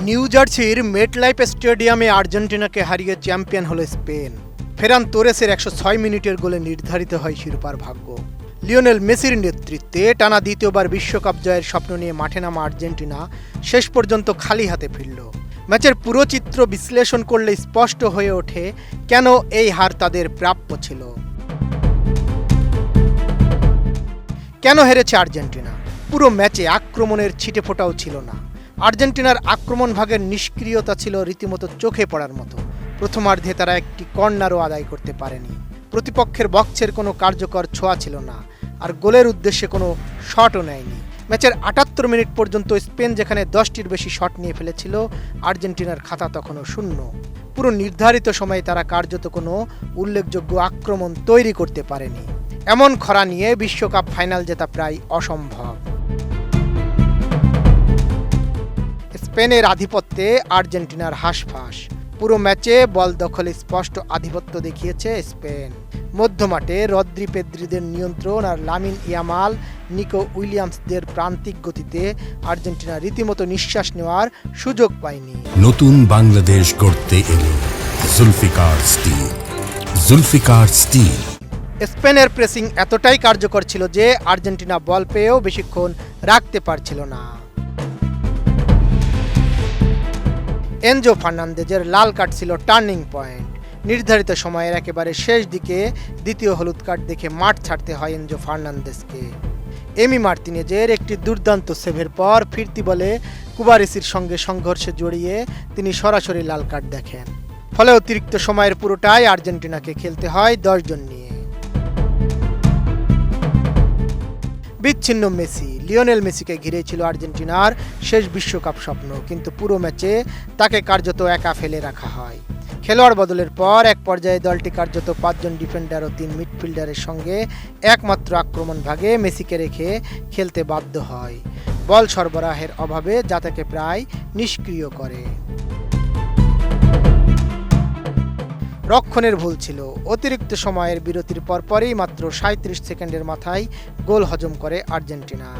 New জার্সির MetLife স্টেডিয়ামে আর্জেন্টিনাকে হারিয়ে চ্যাম্পিয়ন হলো স্পেন। ফেরান তোরেসের 106 মিনিটের গোলে নির্ধারিত হয় শিরোপার ভাগ্য। লিওনেল মেসির নেতৃত্বে টানা দ্বিতীয়বার বিশ্বকাপ জয়ের স্বপ্ন নিয়ে মাঠে নামা আর্জেন্টিনা শেষ পর্যন্ত খালি হাতে ফিরল। ম্যাচের পুরো চিত্র বিশ্লেষণ করলে স্পষ্ট হয়ে ওঠে কেন এই হার তাদের প্রাপ্য ছিল। কেন হেরেছে আর্জেন্টিনা? পুরো ম্যাচে আক্রমণের ছিটেফোঁটাও ছিল না। আর্জেন্টিনার আক্রমণ ভাগের নিষ্ক্রিয়তা ছিল রীতিমতো চোখে পড়ার মতো। প্রথমার্ধে তারা একটি কর্নারও আদায় করতে পারেনি। প্রতিপক্ষের বক্সের কোনো কার্যকর ছোঁয়া ছিল না, আর গোলের উদ্দেশ্যে কোনো শটও নেয়নি। ম্যাচের 78 মিনিট পর্যন্ত স্পেন যেখানে 10টির বেশি শট নিয়ে ফেলেছিল, আর্জেন্টিনার খাতা তখনও শূন্য। পুরো নির্ধারিত সময়ে তারা কার্যত কোনো উল্লেখযোগ্য আক্রমণ তৈরি করতে পারেনি। এমন খরা নিয়ে বিশ্বকাপ ফাইনাল জেতা প্রায় অসম্ভব। স্পেনের আধিপত্যে আর্জেন্টিনার হাঁসফাঁস। পুরো ম্যাচে বল দখলে স্পষ্ট আধিপত্য দেখিয়েছে স্পেন। মধ্যমাঠে রদ্রি পেদ্রিদের নিয়ন্ত্রণ আর লামিন ইয়ামাল, নিকো উইলিয়ামসদের প্রান্তিক গতিতে আর্জেন্টিনা রীতিমতো নিঃশ্বাস নেওয়ার সুযোগ পায়নি। নতুন বাংলাদেশ গড়তে এলো জুলফিকার স্টিল। জুলফিকার স্টিল। স্পেনের প্রেসিং এতটাই কার্যকর ছিল যে আর্জেন্টিনা বল পেয়েও বেশিক্ষণ রাখতে পারছিল না। এনজো ফার্নান্দেজের লাল কার্ড ছিল টার্নিং পয়েন্ট। নির্ধারিত সময়ের একেবারে শেষ দিকে দ্বিতীয় হলুদ কার্ড দেখে মাঠ ছাড়তে হয় এনজো ফার্নান্দেজকে। এমি মার্তিনেজের একটি দুর্দান্ত সেভের পর ফিরতি বলে কুবারেসির সঙ্গে সংঘর্ষে জড়িয়ে তিনি সরাসরি লাল কার্ড দেখেন। ফলে অতিরিক্ত সময়ের পুরোটাই আর্জেন্টিনাকে খেলতে হয় 10 জন নিয়ে। বিচ্ছিন্ন মেসি। লিওনেল মেসিকে ঘিরেই ছিল আর্জেন্টিনার শেষ বিশ্বকাপ স্বপ্ন, কিন্তু পুরো ম্যাচে তাকে কার্যত একা ফেলে রাখা হয়। খেলোয়াড় বদলের পর এক পর্যায়ে দলটি কার্যত 5 জন ডিফেন্ডার ও 3 মিডফিল্ডারের সঙ্গে একমাত্র আক্রমণ ভাগে মেসিকে রেখে খেলতে বাধ্য হয়। বল সরবরাহের অভাবে যা তাকে প্রায় নিষ্ক্রিয় করে। রক্ষণের ভুল ছিল। অতিরিক্ত সময়ের বিরতির পরপরই মাত্র 37 সেকেন্ডের মাথায় গোল হজম করে আর্জেন্টিনা।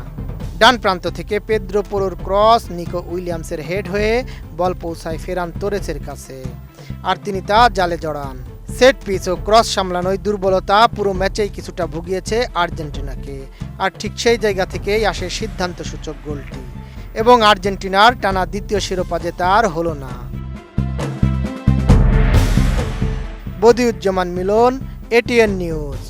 ডান প্রান্ত থেকে পেদ্রো পোরোর ক্রস নিকো উইলিয়ামসের হেড হয়ে বল পৌঁছায় ফেরান তোরেসের কাছে, আর তিনি তা জালে জড়ান। সেট পিস ও ক্রস সামলানোয় দুর্বলতা পুরো ম্যাচেই কিছুটা ভুগিয়েছে আর্জেন্টিনাকে, আর ঠিক সেই জায়গা থেকেই আসে সিদ্ধান্তসূচক গোলটি, এবং আর্জেন্টিনার টানা দ্বিতীয় শিরোপা জেতা আর হলো না। বদিউজ্জামান মিলন, এটিএন নিউজ।